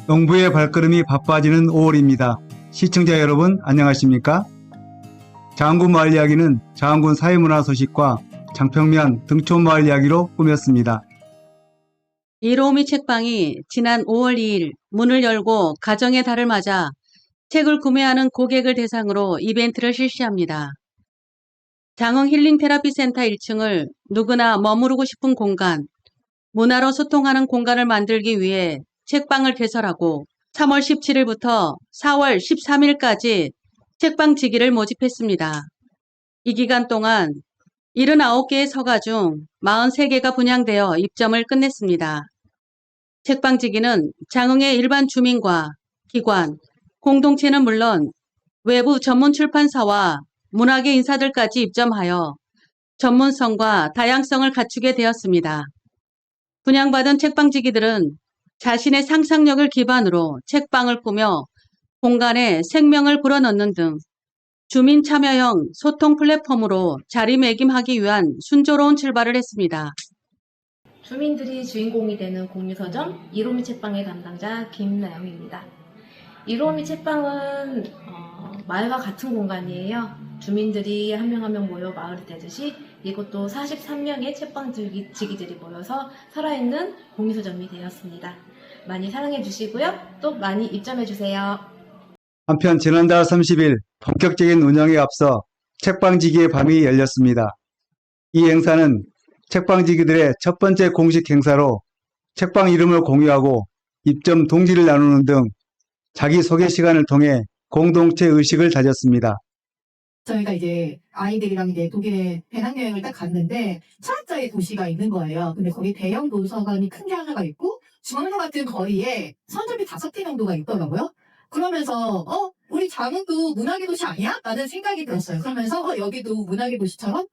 농부의 발걸음이 바빠지는 5월입니다. 시청자 여러분 안녕하십니까? 장안군 마을 이야기는 장안군 사회문화 소식과 장평면 등촌마을 이야기로 꾸몄습니다. 이로우미 책방이 지난 5월 2일 문을 열고 가정의 달을 맞아 책을 구매하는 고객을 대상으로 이벤트를 실시합니다. 장흥 힐링 테라피 센터 1층을 누구나 머무르고 싶은 공간, 문화로 소통하는 공간을 만들기 위해 책방을 개설하고 3월 17일부터 4월 13일까지 책방지기를 모집했습니다. 이 기간 동안 79개의 서가 중 43개가 분양되어 입점을 끝냈습니다. 책방지기는 장흥의 일반 주민과 기관, 공동체는 물론 외부 전문 출판사와 문학의 인사들까지 입점하여 전문성과 다양성을 갖추게 되었습니다. 분양받은 책방지기들은 자신의 상상력을 기반으로 책방을 꾸며 공간에 생명을 불어넣는 등 주민 참여형 소통 플랫폼으로 자리매김하기 위한 순조로운 출발을 했습니다. 주민들이 주인공이 되는 공유서점 이로미 책방의 담당자 김나영입니다. 이로미 책방은 마을과 같은 공간이에요. 주민들이 한 명 한 명 모여 마을이 되듯이 이곳도 43명의 책방지기들이 모여서 살아있는 공유서점이 되었습니다. 많이 사랑해 주시고요. 또 많이 입점해 주세요. 한편 지난달 30일 본격적인 운영에 앞서 책방지기의 밤이 열렸습니다. 이 행사는 책방지기들의 첫 번째 공식 행사로 책방 이름을 공유하고 입점 동지를 나누는 등 자기소개 시간을 통해 공동체 의식을 다졌습니다. 저희가 이제 아이들이랑 이제 독일에 배낭여행을 딱 갔는데 철학자의 도시가 있는 거예요. 근데 거기 대형 도서관이 큰 게 하나가 있고 중앙로 같은 거리에 서점이 5개 정도가 있더라고요. 그러면서 우리 장흥도 문학의 도시 아니야? 라는 생각이 들었어요. 그러면서 여기도 문학의 도시처럼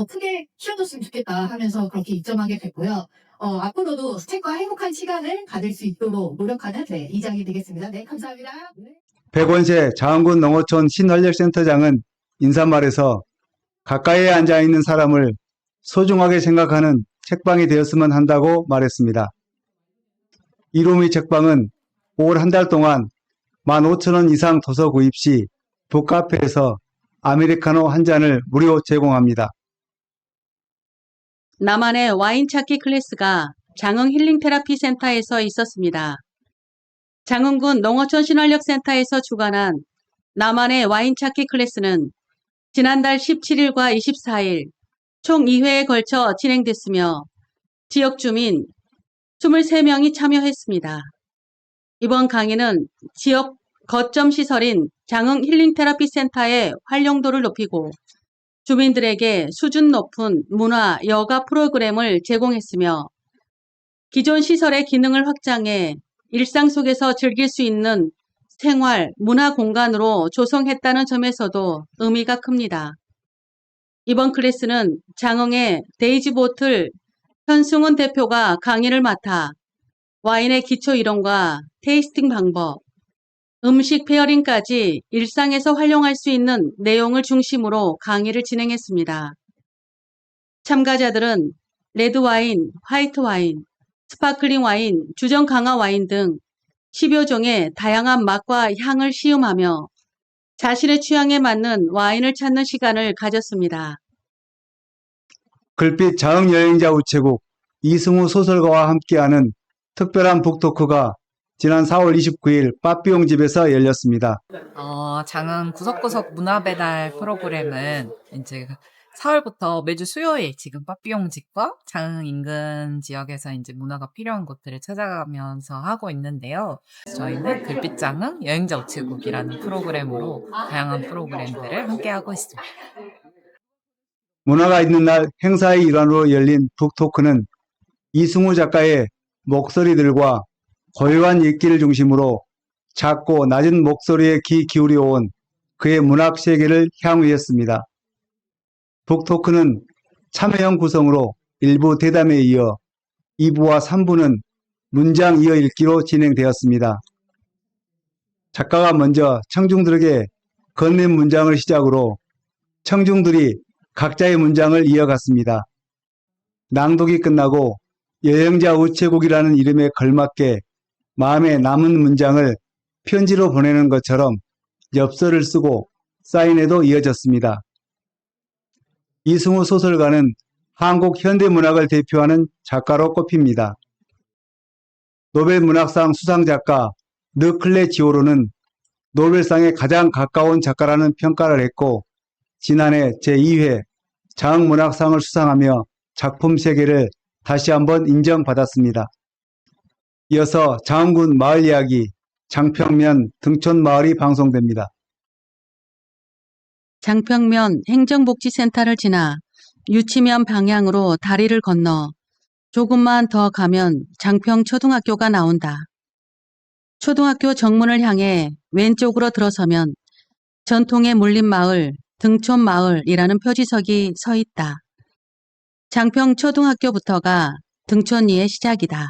크게 키워줬으면 좋겠다 하면서 그렇게 입점하게 됐고요. 앞으로도 책과 행복한 시간을 가질 수 있도록 노력하는 이장이 되겠습니다. 네, 감사합니다. 네. 백원세 장안군 농어촌 신활력센터장은 인사말에서 가까이에 앉아있는 사람을 소중하게 생각하는 책방이 되었으면 한다고 말했습니다. 이로미 책방은 5월 한 달 동안 15,000원 이상 도서 구입 시 북카페에서 아메리카노 한 잔을 무료 제공합니다. 나만의 와인 찾기 클래스가 장흥 힐링 테라피 센터에서 있었습니다. 장흥군 농어촌 신활력센터에서 주관한 나만의 와인 찾기 클래스는 지난달 17일과 24일 총 2회에 걸쳐 진행됐으며 지역 주민 23명이 참여했습니다. 이번 강의는 지역 거점 시설인 장흥 힐링 테라피 센터의 활용도를 높이고 주민들에게 수준 높은 문화, 여가 프로그램을 제공했으며 기존 시설의 기능을 확장해 일상 속에서 즐길 수 있는 생활, 문화 공간으로 조성했다는 점에서도 의미가 큽니다. 이번 클래스는 장흥의 데이지보틀 현승훈 대표가 강의를 맡아 와인의 기초 이론과 테이스팅 방법, 음식 페어링까지 일상에서 활용할 수 있는 내용을 중심으로 강의를 진행했습니다. 참가자들은 레드와인, 화이트와인, 스파클링 와인, 주정 강화 와인 등 10여 종의 다양한 맛과 향을 시음하며 자신의 취향에 맞는 와인을 찾는 시간을 가졌습니다. 글빛 장흥 여행자 우체국 이승우 소설가와 함께하는 특별한 북토크가 지난 4월 29일 빠삐용 집에서 열렸습니다. 장흥 구석구석 문화배달 프로그램은 이제 4월부터 매주 수요일 지금 빠삐용 집과 장흥 인근 지역에서 이제 문화가 필요한 곳들을 찾아가면서 하고 있는데요. 저희는 글빛장흥 여행자 우체국이라는 프로그램으로 다양한 프로그램들을 함께하고 있습니다. 문화가 있는 날 행사의 일환으로 열린 북토크는 이승우 작가의 목소리들과 고요한 읽기를 중심으로 작고 낮은 목소리에 귀 기울여온 그의 문학 세계를 향유했습니다. 북토크는 참여형 구성으로 1부 대담에 이어 2부와 3부는 문장 이어 읽기로 진행되었습니다. 작가가 먼저 청중들에게 건넨 문장을 시작으로 청중들이 각자의 문장을 이어갔습니다. 낭독이 끝나고 여행자 우체국이라는 이름에 걸맞게 마음에 남은 문장을 편지로 보내는 것처럼 엽서를 쓰고 사인회도 이어졌습니다. 이승우 소설가는 한국 현대문학을 대표하는 작가로 꼽힙니다. 노벨문학상 수상작가 르클레 지오로는 노벨상에 가장 가까운 작가라는 평가를 했고, 지난해 제2회 장문학상을 수상하며 작품 세계를 다시 한번 인정받았습니다. 이어서 장흥군 마을 이야기 장평면 등촌마을이 방송됩니다. 장평면 행정복지센터를 지나 유치면 방향으로 다리를 건너 조금만 더 가면 장평초등학교가 나온다. 초등학교 정문을 향해 왼쪽으로 들어서면 전통의 물린마을 등촌마을이라는 표지석이 서 있다. 장평초등학교부터가 등촌리의 시작이다.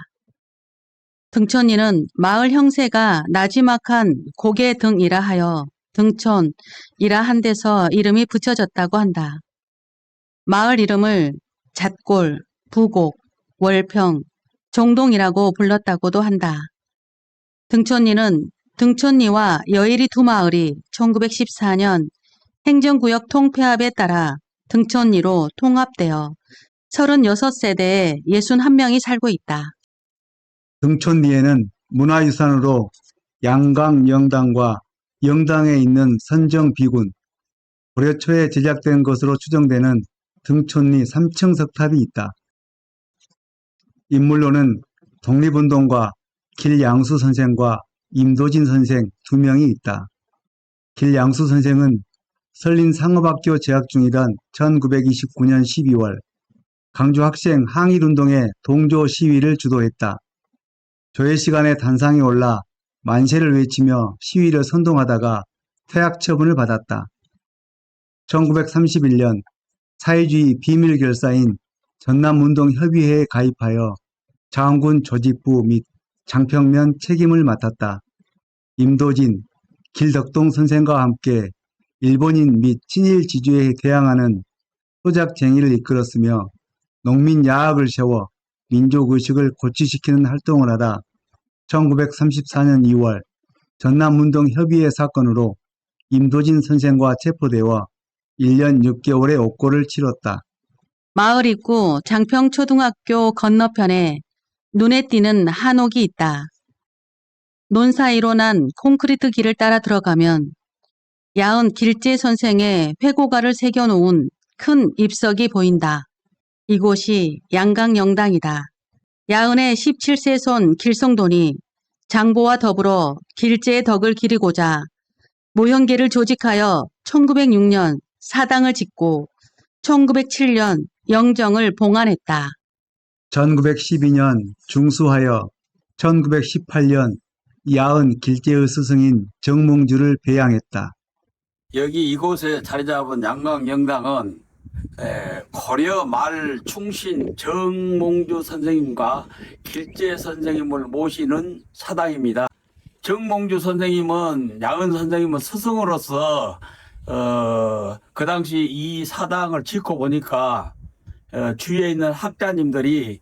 등촌리는 마을 형세가 나지막한 고개 등이라 하여 등촌이라 한 데서 이름이 붙여졌다고 한다. 마을 이름을 잣골, 부곡, 월평, 종동이라고 불렀다고도 한다. 등촌리는 등촌리와 여일이 두 마을이 1914년 행정구역 통폐합에 따라 등촌리로 통합되어 36세대에 61명이 살고 있다. 등촌리에는 문화유산으로 양강영당과 영당에 있는 선정비군, 고려 초에 제작된 것으로 추정되는 등촌리 3층 석탑이 있다. 인물로는 독립운동가 길양수 선생과 임도진 선생 2명이 있다. 길양수 선생은 설린상업학교 재학 중이던 1929년 12월 강주 학생 항일운동의 동조 시위를 주도했다. 조회 시간에 단상에 올라 만세를 외치며 시위를 선동하다가 퇴학 처분을 받았다. 1931년 사회주의 비밀결사인 전남운동협의회에 가입하여 장흥군 조직부 및 장평면 책임을 맡았다. 임도진, 길덕동 선생과 함께 일본인 및 친일 지주에 대항하는 소작쟁의를 이끌었으며 농민 야학을 세워 민족의식을 고취시키는 활동을 하다 1934년 2월 전남운동협의회 사건으로 임도진 선생과 체포되어 1년 6개월의 옥고를 치렀다. 마을 입구 장평초등학교 건너편에 눈에 띄는 한옥이 있다. 논 사이로 난 콘크리트 길을 따라 들어가면 야은 길재 선생의 회고가를 새겨놓은 큰 입석이 보인다. 이곳이 양강영당이다. 야은의 17세 손 길성돈이 장보와 더불어 길재의 덕을 기리고자 모형계를 조직하여 1906년 사당을 짓고 1907년 영정을 봉안했다. 1912년 중수하여 1918년 야은 길재의 스승인 정몽주를 배양했다. 여기 이곳에 자리 잡은 양강영당은 고려 말 충신 정몽주 선생님과 길재 선생님을 모시는 사당입니다. 정몽주 선생님은 야은 선생님은 스승으로서 그 당시 이 사당을 짓고 보니까 주위에 있는 학자님들이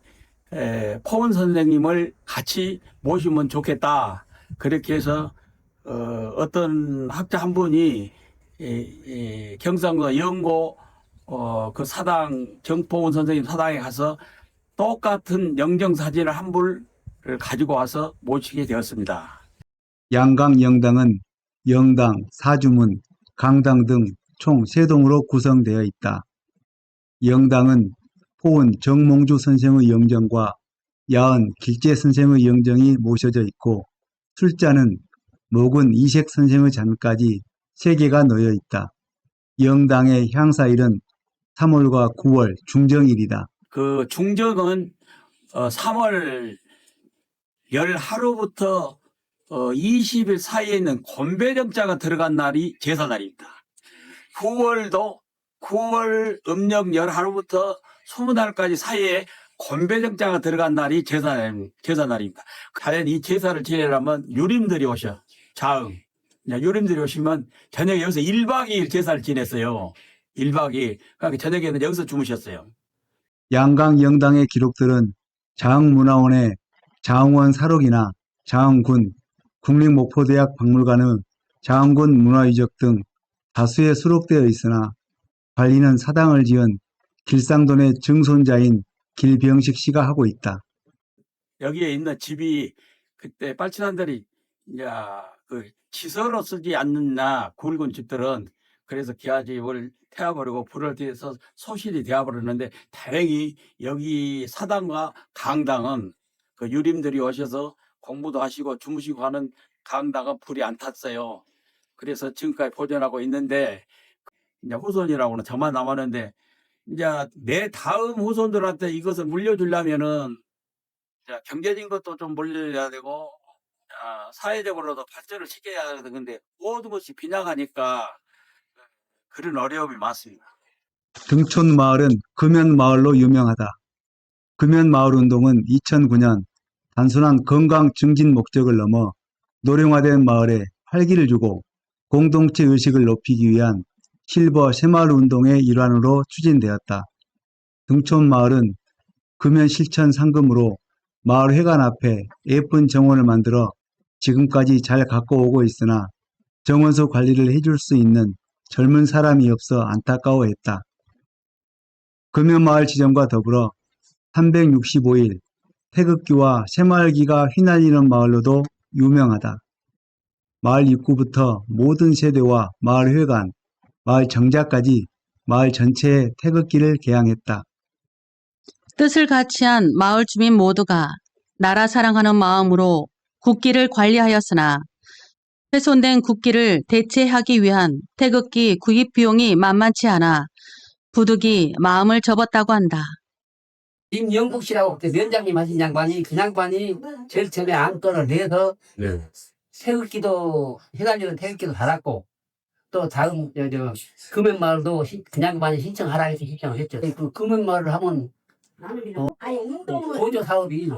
포은 선생님을 같이 모시면 좋겠다. 그렇게 해서 어떤 학자 한 분이 경상도 영고 그 사당 정포은 선생님 사당에 가서 똑같은 영정사진을 한 불을 가지고 와서 모시게 되었습니다. 양강영당은 영당, 사주문, 강당 등 총 3동으로 구성되어 있다. 영당은 포은 정몽주 선생의 영정과 야은 길재 선생의 영정이 모셔져 있고 술자는 목은 이색 선생의 잔까지 3개가 놓여 있다. 영당의 향사일은 3월과 9월 중정일이다. 그 중정은 3월 열 하루부터 20일 사이에 있는 곤배정자가 들어간 날이 제사날입니다. 9월도 9월 음력 열 하루부터 20날까지 사이에 곤배정자가 들어간 날이 제사날입니다. 과연 이 제사를 지내려면 유림들이 오셔. 자흥. 유림들이 오시면 저녁에 여기서 1박 2일 제사를 지냈어요. 1박 2일. 그러니까 저녁에는 여기서 주무셨어요. 양강영당의 기록들은 장흥문화원의 장흥원 사록이나 장흥군, 국립목포대학 박물관의 장흥군 문화유적 등 다수에 수록되어 있으나 관리는 사당을 지은 길상돈의 증손자인 길병식 씨가 하고 있다. 여기에 있는 집이 그때 빨치산들이 이제 그 시설로 쓰지 않느냐 굵은 집들은 그래서 기아집을 태워버리고 불을 떼서 소실이 되어버렸는데 다행히 여기 사당과 강당은 그 유림들이 오셔서 공부도 하시고 주무시고 하는 강당은 불이 안 탔어요. 그래서 지금까지 보존하고 있는데 이제 후손이라고는 저만 남았는데 이제 내 다음 후손들한테 이것을 물려주려면은 경제적인 것도 좀 물려야 되고 사회적으로도 발전을 시켜야 되는데 근데 모든 것이 빈약하니까 그런 어려움이 많습니다. 등촌 마을은 금연마을로 유명하다. 금연마을운동은 2009년 단순한 건강 증진 목적을 넘어 노령화된 마을에 활기를 주고 공동체 의식을 높이기 위한 실버 새마을 운동의 일환으로 추진되었다. 등촌 마을은 금연 실천 상금으로 마을 회관 앞에 예쁜 정원을 만들어 지금까지 잘 갖고 오고 있으나 정원소 관리를 해줄 수 있는 젊은 사람이 없어 안타까워했다. 금연마을 지점과 더불어 365일 태극기와 새마을기가 휘날리는 마을로도 유명하다. 마을 입구부터 모든 세대와 마을 회관, 마을 정자까지 마을 전체에 태극기를 개양했다. 뜻을 같이한 마을 주민 모두가 나라 사랑하는 마음으로 국기를 관리하였으나 훼손된 국기를 대체하기 위한 태극기 구입 비용이 만만치 않아 부득이 마음을 접었다고 한다. 임영국 씨라고 그때 위원장님 하신 양반이 그 양반이 제일 처음에 안건을 내서 태극기도 휘날리는 태극기도 달았고 또 다음 금연마을도 그 양반이 신청하라 해서 신청을 했죠. 그 금연마을을 하면 보조 사업이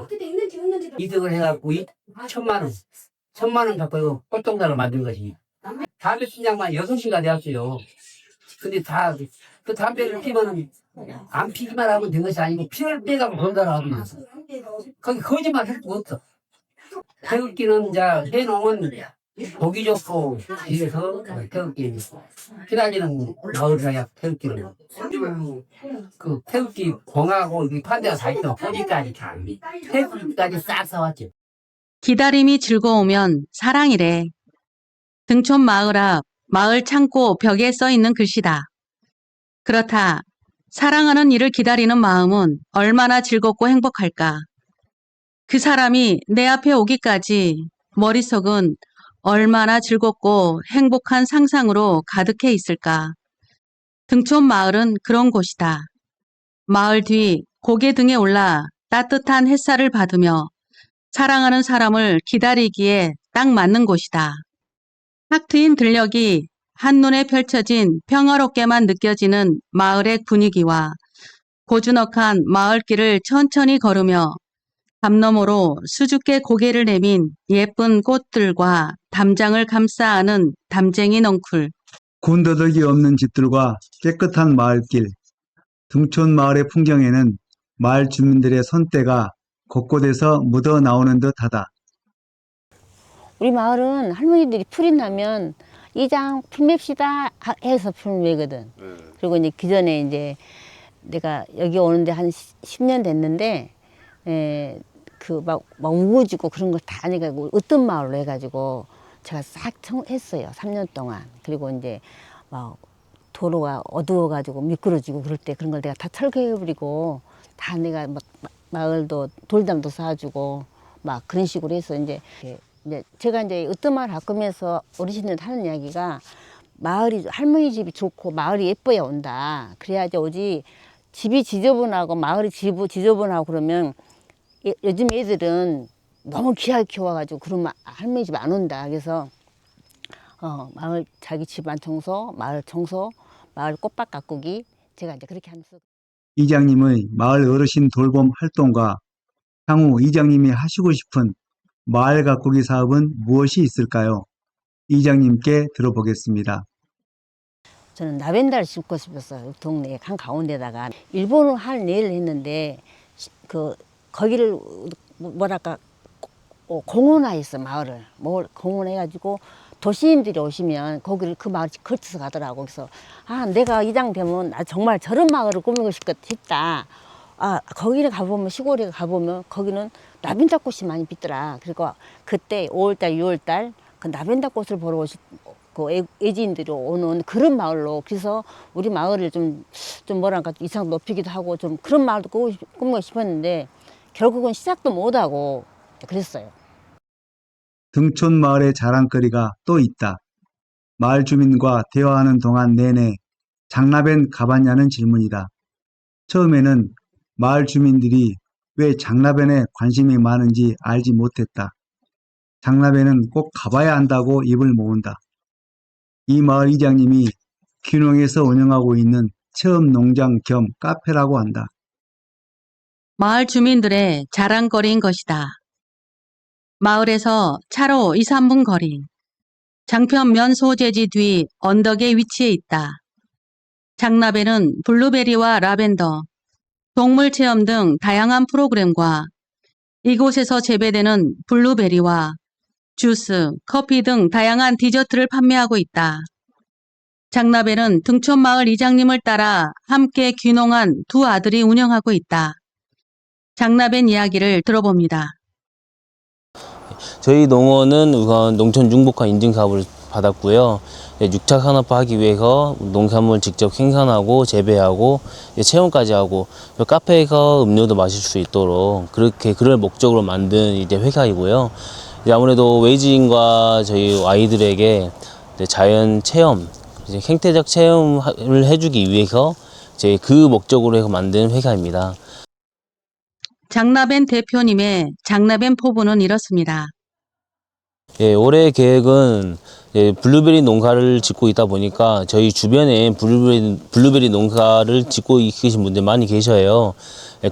이득을 해갖고 1,000만 원 갖고 이거 꽃동산을 만든 것이 담배 핀 양반이 6시가 되었어요. 근데 그 담배를 피면은 안 피기만 하면 된 것이 아니고 피를 빼가고 건달을 하면 거기 거짓말 할 수가 없어. 태극기는 이제 해놓으면 보기 좋고 이래서 태극기 휘날리는 마을이라 태극기를 그 태극기 공하고 판대가 다 있어. 거기까지 태극기까지 싹 사왔죠. 기다림이 즐거우면 사랑이래. 등촌 마을 앞 마을 창고 벽에 써 있는 글씨다. 그렇다. 사랑하는 이를 기다리는 마음은 얼마나 즐겁고 행복할까. 그 사람이 내 앞에 오기까지 머릿속은 얼마나 즐겁고 행복한 상상으로 가득해 있을까. 등촌 마을은 그런 곳이다. 마을 뒤 고개 등에 올라 따뜻한 햇살을 받으며 사랑하는 사람을 기다리기에 딱 맞는 곳이다. 탁 트인 들녘이 한눈에 펼쳐진 평화롭게만 느껴지는 마을의 분위기와 고즈넉한 마을길을 천천히 걸으며 담너머로 수줍게 고개를 내민 예쁜 꽃들과 담장을 감싸 안은 담쟁이 넝쿨. 군더더기 없는 집들과 깨끗한 마을길, 등촌 마을의 풍경에는 마을 주민들의 손때가 곳곳에서 묻어 나오는 듯하다. 우리 마을은 할머니들이 풀이 나면 이장 풀 맵시다 해서 풀 매거든. 그리고 이제 기존에 이제 내가 여기 오는데 한 10년 됐는데 그 막 우거지고 그런 걸 다 해가지고 어떤 마을로 해가지고 제가 싹 했어요. 3년 동안. 그리고 이제 막 도로가 어두워가지고 미끄러지고 그럴 때 그런 걸 내가 다 철거해버리고 다 내가 막 마을도 돌담도 쌓아주고 막 그런 식으로 해서 이제 제가 이제 어떤 마을 바꾸면서 어르신들 하는 이야기가 마을이 할머니 집이 좋고 마을이 예뻐야 온다. 그래야지 오지 집이 지저분하고 마을이 지저분하고 그러면 요즘 애들은 너무 귀하게 키워가지고 그러면 할머니 집 안 온다. 그래서 마을 자기 집안 청소, 마을 청소, 마을 꽃밭 가꾸기 제가 이제 그렇게 하면서 이장님의 마을 어르신 돌봄 활동과 향후 이장님이 하시고 싶은 마을 가꾸기 사업은 무엇이 있을까요? 이장님께 들어보겠습니다. 저는 라벤더를 심고 싶었어요. 동네 한 가운데다가 일본어 할 내를 했는데 거기를 뭐랄까 공원화했어 마을을. 뭘 공원해가지고 도시인들이 오시면 거기를 그 마을 걸쳐서 가더라고. 그래서 내가 이장 되면 나 정말 저런 마을을 꾸미고 싶다. 거기를 가보면 시골에 가보면 거기는 라벤더꽃이 많이 피더라. 그리고 그때 5월달, 6월달 그 라벤더꽃을 보러 외지인들이 오는 그런 마을로. 그래서 우리 마을을 좀 뭐랄까 이상 높이기도 하고 좀 그런 마을도 꾸미고 싶었는데 결국은 시작도 못하고 그랬어요. 등촌 마을의 자랑거리가 또 있다. 마을 주민과 대화하는 동안 내내 장나벤 가봤냐는 질문이다. 처음에는 마을 주민들이 왜 장나벤에 관심이 많은지 알지 못했다. 장나벤은 꼭 가봐야 한다고 입을 모은다. 이 마을 이장님이 귀농에서 운영하고 있는 체험 농장 겸 카페라고 한다. 마을 주민들의 자랑거리인 것이다. 마을에서 차로 2, 3분 거리, 장평면 소재지 뒤 언덕에 위치해 있다. 장나벤은 블루베리와 라벤더, 동물 체험 등 다양한 프로그램과 이곳에서 재배되는 블루베리와 주스, 커피 등 다양한 디저트를 판매하고 있다. 장나벤은 등촌마을 이장님을 따라 함께 귀농한 두 아들이 운영하고 있다. 장나벤 이야기를 들어봅니다. 저희 농원은 우선 농촌 융복화 인증사업을 받았고요. 육착 산업화하기 위해서 농산물 직접 생산하고 재배하고 체험까지 하고 카페에서 음료도 마실 수 있도록 그럴 목적으로 만든 이제 회사이고요. 아무래도 외지인과 저희 아이들에게 자연 체험, 생태적 체험을 해주기 위해서 그 목적으로 해서 만든 회사입니다. 장나벤 대표님의 장나벤 포부는 이렇습니다. 올해 계획은 블루베리 농사를 짓고 있다 보니까 저희 주변에 블루베리 농사를 짓고 계신 분들 많이 계셔요.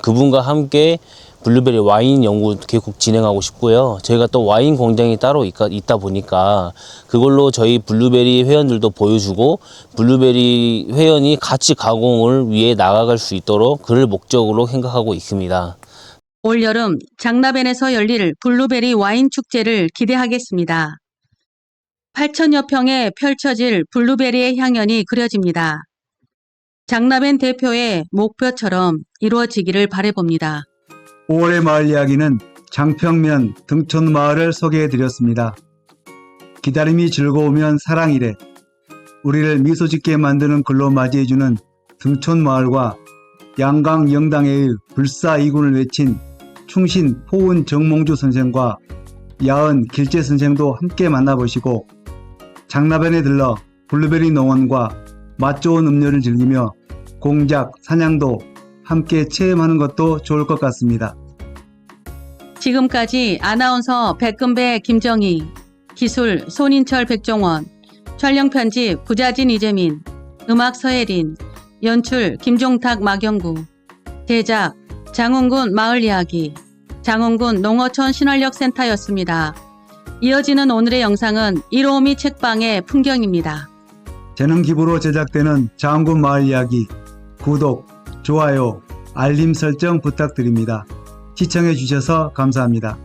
그분과 함께 블루베리 와인 연구 계속 진행하고 싶고요. 저희가 또 와인 공장이 따로 있다 보니까 그걸로 저희 블루베리 회원들도 보여주고 블루베리 회원이 같이 가공을 위해 나아갈 수 있도록 그를 목적으로 생각하고 있습니다. 올여름 장나벤에서 열릴 블루베리 와인 축제를 기대하겠습니다. 8천여 평에 펼쳐질 블루베리의 향연이 그려집니다. 장나벤 대표의 목표처럼 이루어지기를 바라봅니다. 5월의 마을 이야기는 장평면 등촌 마을을 소개해드렸습니다. 기다림이 즐거우면 사랑이래. 우리를 미소 짓게 만드는 글로 맞이해주는 등촌 마을과 양강 영당회의 불사이군을 외친 충신 포은 정몽주 선생과 야은 길재 선생도 함께 만나보시고 장나벤에 들러 블루베리 농원과 맛 좋은 음료를 즐기며 공작, 사냥도 함께 체험하는 것도 좋을 것 같습니다. 지금까지 아나운서 백금배 김정희, 기술 손인철 백종원, 촬영 편집 구자진 이재민, 음악 서혜린, 연출 김종탁 마경구, 제작 장흥군 마을이야기, 장흥군 농어촌 신활력센터였습니다. 이어지는 오늘의 영상은 이로미 책방의 풍경입니다. 재능 기부로 제작되는 장흥군 마을이야기 구독, 좋아요, 알림 설정 부탁드립니다. 시청해 주셔서 감사합니다.